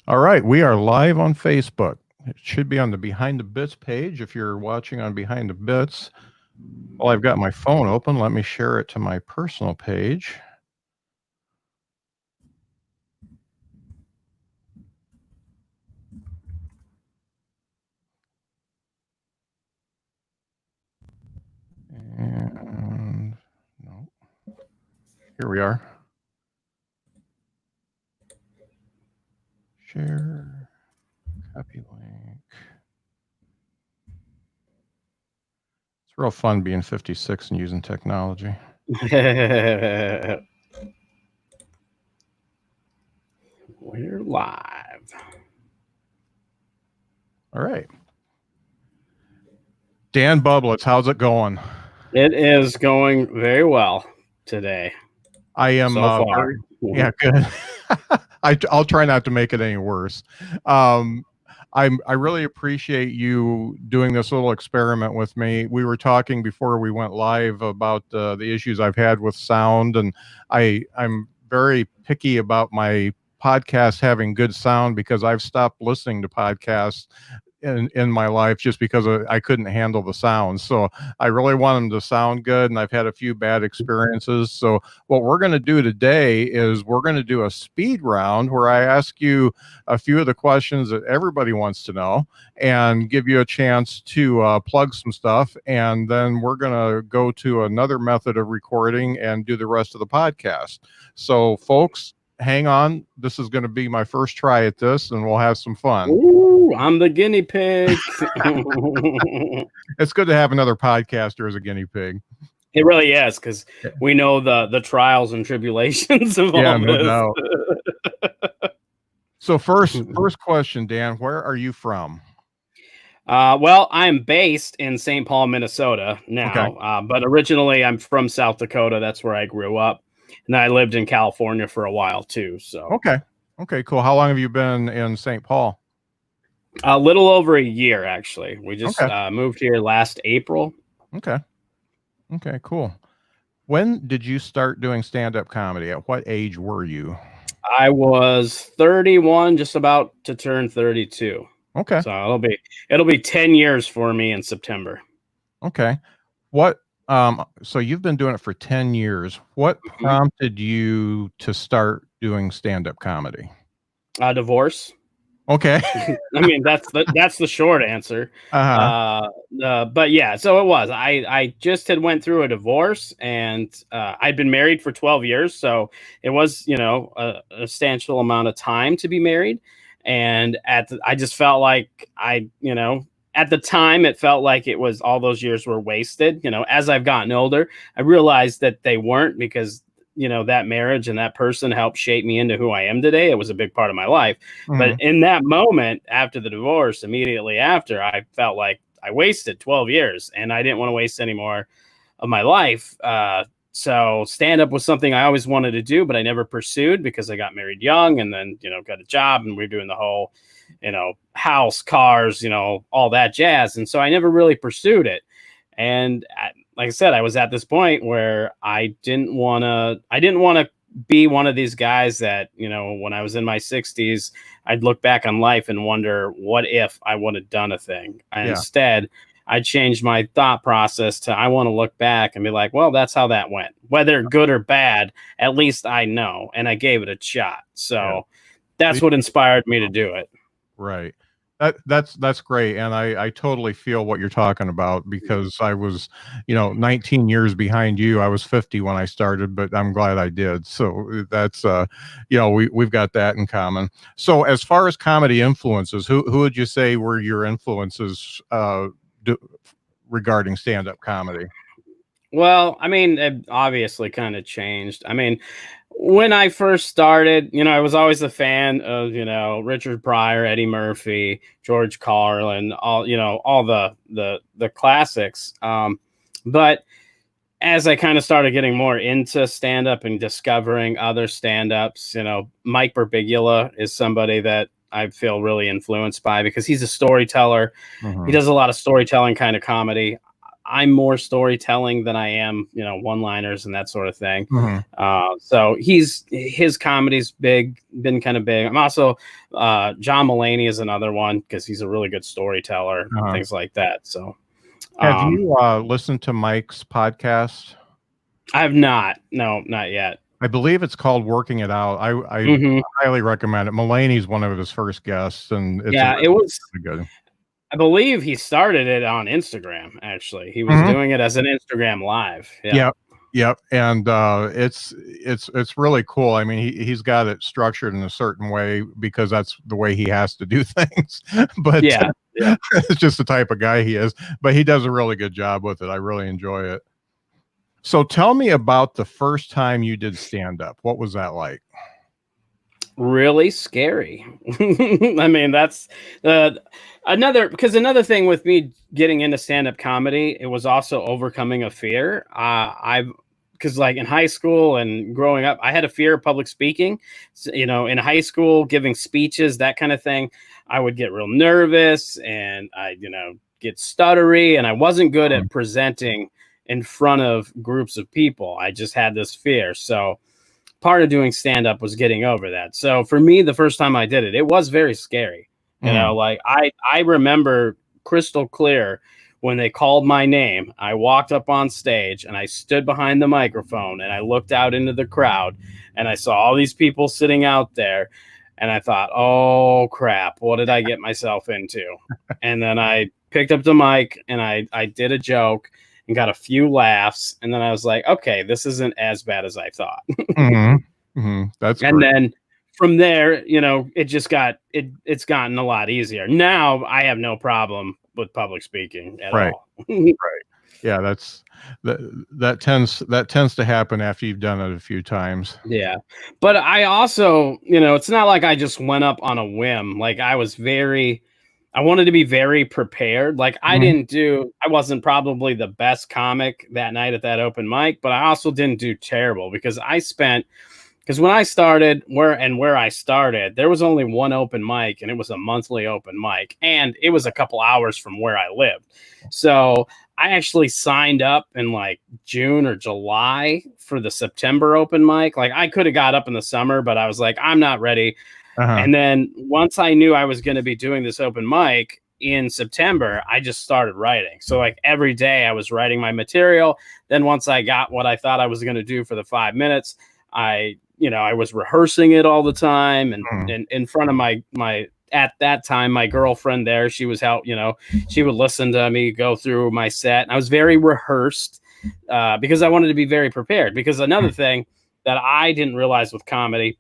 All right, we are live on Facebook. It should be on the Behind the Bits page if you're watching on Behind the Bits. Well, I've got my phone open. Let me share it to my personal page. And no, here we are. Share, copy link. It's real fun being 56 and using technology. We're live. All right. Dan Bublitz, how's it going? It is going very well today. I am so far. Yeah, good. I'll try not to make it any worse. I really appreciate you doing this little experiment with me. We were talking before we went live about the issues I've had with sound, and I'm very picky about my podcast having good sound because I've stopped listening to podcasts in my life just because I couldn't handle the sound. So I really want them to sound good, and I've had a few bad experiences. So what we're going to do today is we're going to do a speed round where I ask you a few of the questions that everybody wants to know and give you a chance to plug some stuff. And then we're going to go to another method of recording and do the rest of the podcast. So folks, hang on. This is going to be my first try at this, and we'll have some fun. Ooh, I'm the guinea pig. It's good to have another podcaster as a guinea pig. It really is, because we know the trials and tribulations of all no this. Doubt. So first question, Dan, where are you from? Well, I'm based in St. Paul, Minnesota now, Okay. But originally I'm from South Dakota. That's where I grew up. And I lived in California for a while too. So okay, cool. How long have you been in St. Paul? A little over a year, actually. We just moved here last April. Okay, cool. When did you start doing stand-up comedy? At what age were you? I was 31, just about to turn 32. Okay. So it'll be 10 years for me in September. Okay. What so you've been doing it for 10 years. What prompted you to start doing stand-up comedy? Divorce. Okay. I mean, that's the short answer. But yeah, so it was. I just had went through a divorce, and I'd been married for 12 years, so it was, a substantial amount of time to be married. And I just felt like at the time, it felt like it was all those years were wasted. As I've gotten older, I realized that they weren't, because, that marriage and that person helped shape me into who I am today. It was a big part of my life. But in that moment, after the divorce, immediately after, I felt like I wasted 12 years and I didn't want to waste any more of my life. So stand-up was something I always wanted to do, but I never pursued because I got married young and then, got a job, and we were doing the whole, house, cars, all that jazz. And so I never really pursued it. And like I said, I was at this point where I didn't want to be one of these guys that, when I was in my 60s, I'd look back on life and wonder, what if I would have done a thing? Instead, I changed my thought process to, I want to look back and be like, well, that's how that went. Whether good or bad, at least I know, and I gave it a shot. So that's what inspired me to do it. Right. That's great. And I totally feel what you're talking about, because I was, 19 years behind you. I was 50 when I started, but I'm glad I did. So that's, we've got that in common. So as far as comedy influences, who would you say were your influences regarding stand-up comedy? Well, I mean, it obviously kind of changed. I mean, when I first started, I was always a fan of, Richard Pryor, Eddie Murphy, George Carlin, all the classics. But as I kind of started getting more into stand-up and discovering other stand-ups, Mike Birbiglia is somebody that I feel really influenced by, because he's a storyteller. He does a lot of storytelling kind of comedy. I'm more storytelling than I am, one-liners and that sort of thing. Mm-hmm. So his comedy's been kind of big. I'm also John Mulaney is another one because he's a really good storyteller, things like that. So have you listened to Mike's podcast? I have not. No, not yet. I believe it's called Working It Out. I highly recommend it. Mulaney's one of his first guests, and it's it was really good. I believe he started it on Instagram. Actually, he was doing it as an Instagram live. Yep. And it's really cool. I mean, he's got it structured in a certain way because that's the way he has to do things. But it's just the type of guy he is. But he does a really good job with it. I really enjoy it. So tell me about the first time you did stand up. What was that like? Really scary. I mean, that's another thing with me getting into stand-up comedy, it was also overcoming a fear. Because like in high school and growing up, I had a fear of public speaking. So, in high school, giving speeches, that kind of thing, I would get real nervous and I, get stuttery, and I wasn't good at presenting in front of groups of people. I just had this fear. So part of doing stand-up was getting over that. So for me, the first time I did it, it was very scary. Like I remember crystal clear when they called my name. I walked up on stage and I stood behind the microphone and I looked out into the crowd and I saw all these people sitting out there. And I thought, oh crap, what did I get myself into? And then I picked up the mic and I did a joke and got a few laughs. And then I was like, okay, this isn't as bad as I thought. That's and great. Then from there, it just it's gotten a lot easier. Now I have no problem with public speaking at all. Right. Yeah, that tends to happen after you've done it a few times. Yeah. But I also, it's not like I just went up on a whim. Like I wanted to be very prepared. Like I wasn't probably the best comic that night at that open mic, but I also didn't do terrible because when I started where I started, there was only one open mic and it was a monthly open mic and it was a couple hours from where I lived. So I actually signed up in like June or July for the September open mic. Like I could have got up in the summer, but I was like, I'm not ready. And then once I knew I was going to be doing this open mic in September, I just started writing. So like every day I was writing my material. Then once I got what I thought I was going to do for the 5 minutes, I was rehearsing it all the time and in front of my at that time, my girlfriend there, she was she would listen to me go through my set. And I was very rehearsed because I wanted to be very prepared. Because another thing that I didn't realize with comedy,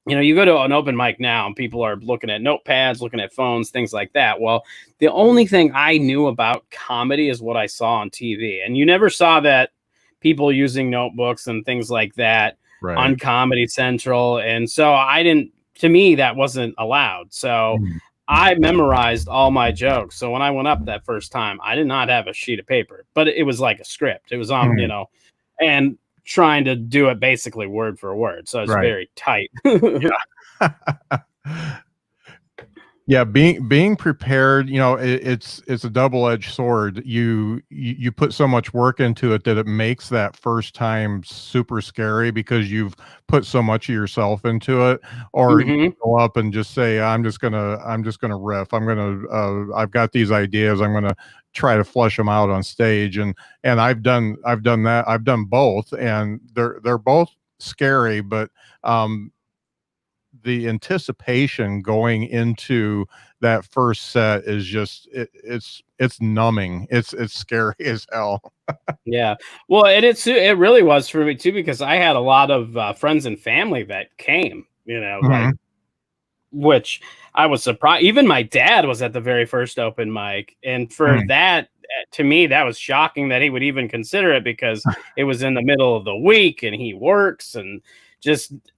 you go to an open mic now and people are looking at notepads, looking at phones, things like that. Well, the only thing I knew about comedy is what I saw on TV. And you never saw that people using notebooks and things like that on Comedy Central. And so to me, that wasn't allowed. So I memorized all my jokes. So when I went up that first time, I did not have a sheet of paper, but it was like a script. It was on, and trying to do it basically word for word. So it's very tight. Yeah, being prepared, it's a double-edged sword. You put so much work into it that it makes that first time super scary because you've put so much of yourself into it. Or you go up and just say, I'm just gonna riff. I've got these ideas. I'm gonna try to flush them out on stage. And I've done that. I've done both, and they're both scary, but the anticipation going into that first set is just it's numbing. It's scary as hell. Yeah. Well, and it really was for me too, because I had a lot of friends and family that came, like, which I was surprised. Even my dad was at the very first open mic. And for that, to me, that was shocking that he would even consider it because it was in the middle of the week and he works and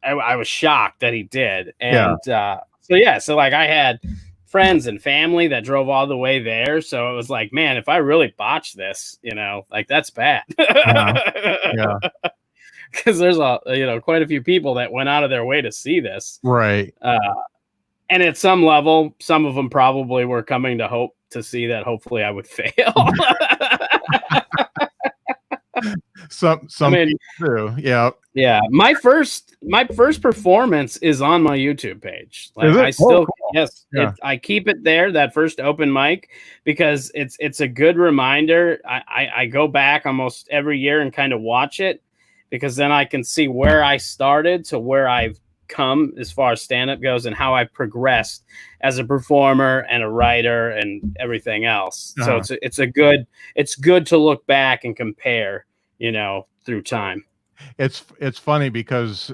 I was shocked that he did. And so like I had friends and family that drove all the way there. So it was like, man, if I really botch this, like that's bad. Yeah. Because there's quite a few people that went out of their way to see this. Right. And at some level, some of them probably were coming to hope to see that hopefully I would fail. Some people do. Yeah. Yeah. My first performance is on my YouTube page. Like I still, cool. Yes, yeah. I keep it there, that first open mic, because it's a good reminder. I go back almost every year and kind of watch it, because then I can see where I started to where I've come as far as stand-up goes, and how I progressed as a performer and a writer and everything else. So it's good to look back and compare, through time. It's funny because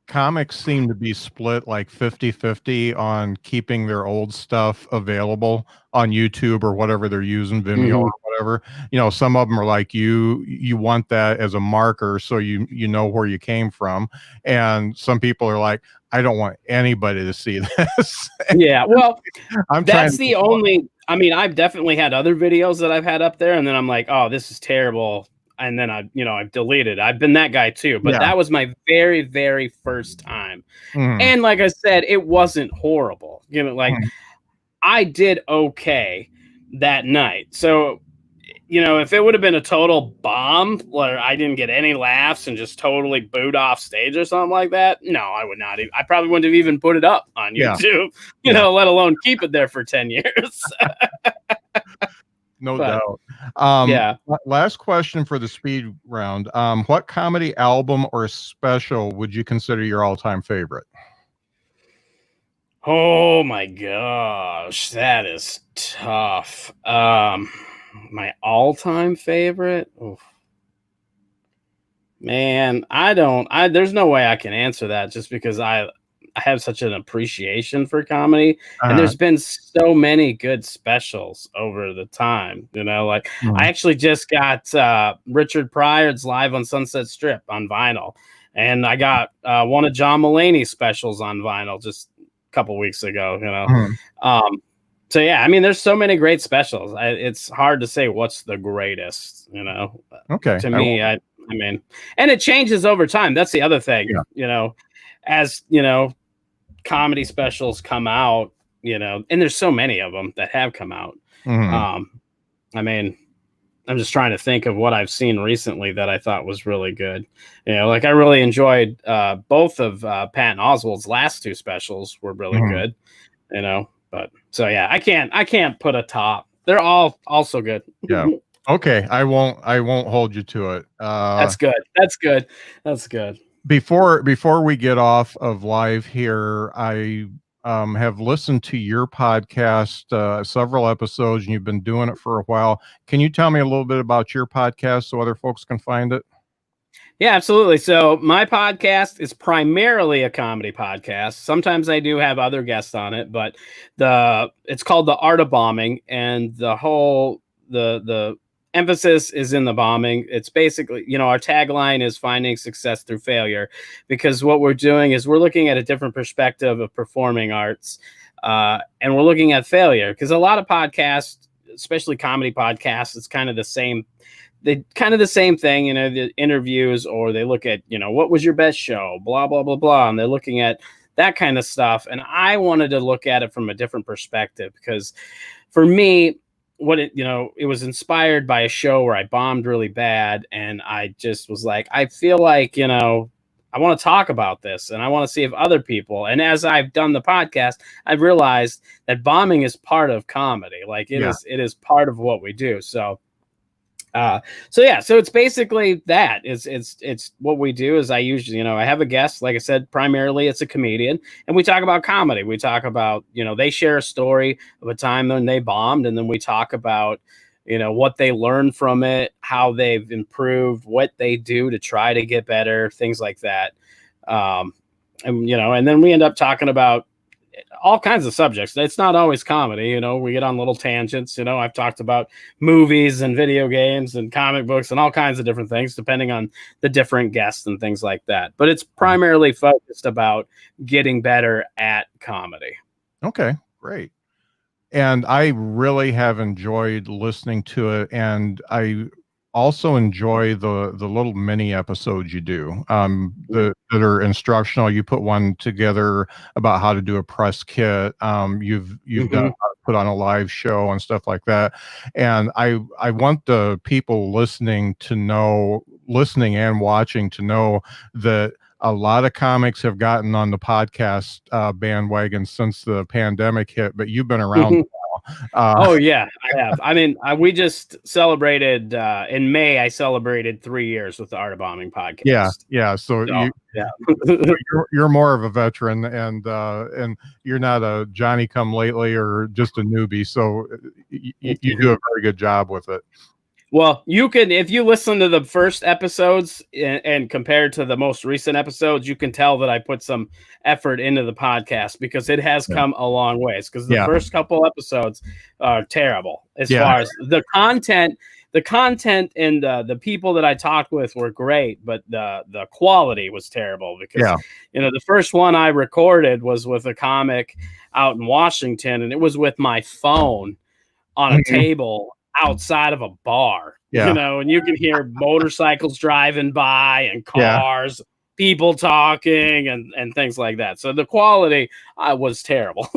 comics seem to be split like 50-50 on keeping their old stuff available on YouTube or whatever they're using, Vimeo or whatever. Some of them are like, you want that as a marker so you know where you came from, and some people are like, I don't want anybody to see this. Yeah, well, that's the only. I mean, I've definitely had other videos that I've had up there, and then I'm like, oh, this is terrible. And then I've deleted. I've been that guy too, but that was my very, very first time. And like I said, it wasn't horrible. I did okay that night. So, if it would have been a total bomb where I didn't get any laughs and just totally booed off stage or something like that, no, I would not. I probably wouldn't have even put it up on YouTube, let alone keep it there for 10 years. No doubt. Last question for the speed round. What comedy album or special would you consider your all-time favorite? Oh my gosh, that is tough. My all-time favorite? Oof. Man, there's no way I can answer that, just because I have such an appreciation for comedy, and there's been so many good specials over the time. I actually just got Richard Pryor's Live on Sunset Strip on vinyl, and I got one of John Mulaney's specials on vinyl just a couple weeks ago. So yeah, I mean, there's so many great specials. It's hard to say what's the greatest. Okay. To me, I mean, and it changes over time. That's the other thing. As comedy specials come out, and there's so many of them that have come out. I mean, I'm just trying to think of what I've seen recently that I thought was really good. I really enjoyed both of Patton Oswalt's last two specials were really good. But so yeah, I can't put a top. They're all also good. Yeah. Okay. I won't hold you to it. That's good. That's good. That's good. Before we get off of live here, I have listened to your podcast, several episodes, and you've been doing it for a while. Can you tell me a little bit about your podcast so other folks can find it? Yeah, absolutely. So my podcast is primarily a comedy podcast. Sometimes I do have other guests on it, but it's called The Art of Bombing, and the emphasis is in the bombing. It's basically, our tagline is finding success through failure, because what we're doing is we're looking at a different perspective of performing arts, and we're looking at failure, because a lot of podcasts, especially comedy podcasts, it's kind of the same. The same thing, the interviews, or they look at, what was your best show, blah, blah, blah, blah. And they're looking at that kind of stuff. And I wanted to look at it from a different perspective, because for me, it was inspired by a show where I bombed really bad. And I just was like, I feel like, I want to talk about this, and I want to see if other people, and as I've done the podcast, I've realized that bombing is part of comedy. Like it is part of what we do. So it's basically that. It's what we do is I usually, I have a guest, like I said, primarily it's a comedian, and we talk about comedy. We talk about, they share a story of a time when they bombed, and then we talk about, what they learned from it, how they've improved, what they do to try to get better, things like that. And then we end up talking about all kinds of subjects. It's not always comedy, we get on little tangents. I've talked about movies and video games and comic books and all kinds of different things, depending on the different guests and things like that. But it's primarily focused about getting better at comedy. Okay, great. And I really have enjoyed listening to it. And I also enjoy the little mini episodes you do that are instructional. You put one together about how to do a press kit. You've done put on a live show and stuff like that. And I want the people listening and watching to know that a lot of comics have gotten on the podcast bandwagon since the pandemic hit, but you've been around. Oh yeah, I have. I mean, we just celebrated in May. I celebrated 3 years with the Art of Bombing podcast. Yeah. So you're more of a veteran, and you're not a Johnny come lately or just a newbie. So you do a very good job with it. Well, you can, if you listen to the first episodes and compared to the most recent episodes, you can tell that I put some effort into the podcast because it has come a long ways. Because the first couple episodes are terrible as far as the content. The content and the people that I talked with were great, but the quality was terrible because the first one I recorded was with a comic out in Washington, and it was with my phone on a table outside of a bar, and you can hear motorcycles driving by and cars, people talking and things like that. So the quality was terrible.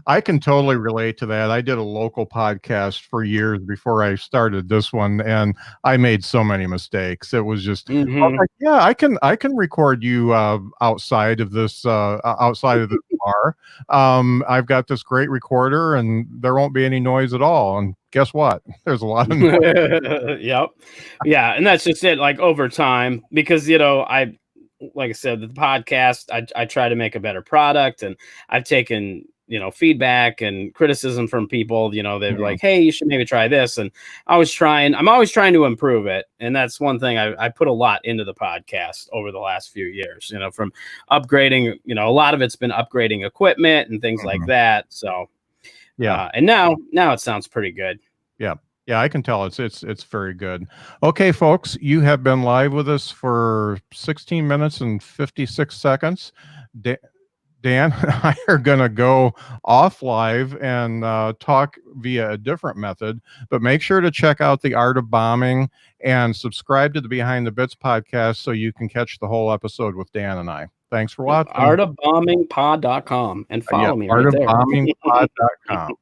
I can totally relate to that. I did a local podcast for years before I started this one, and I made so many mistakes. It was just, I was like, I can record you outside of this bar. I've got this great recorder, and there won't be any noise at all. And guess what? There's a lot of noise. Yeah, and that's just it. Like over time, because like I said, the podcast, I try to make a better product, and I've taken feedback and criticism from people. They're like, hey, you should maybe try this, and I'm always trying to improve it. And that's one thing I put a lot into the podcast over the last few years, from upgrading, a lot of it's been upgrading equipment and things like that. So and now it sounds pretty good. Yeah, I can tell it's very good. Okay, folks, you have been live with us for 16 minutes and 56 seconds. Dan and I are going to go off live and talk via a different method, but make sure to check out the Art of Bombing and subscribe to the Behind the Bits podcast so you can catch the whole episode with Dan and I. Thanks for watching. Artofbombingpod.com and follow me right there. Artofbombingpod.com.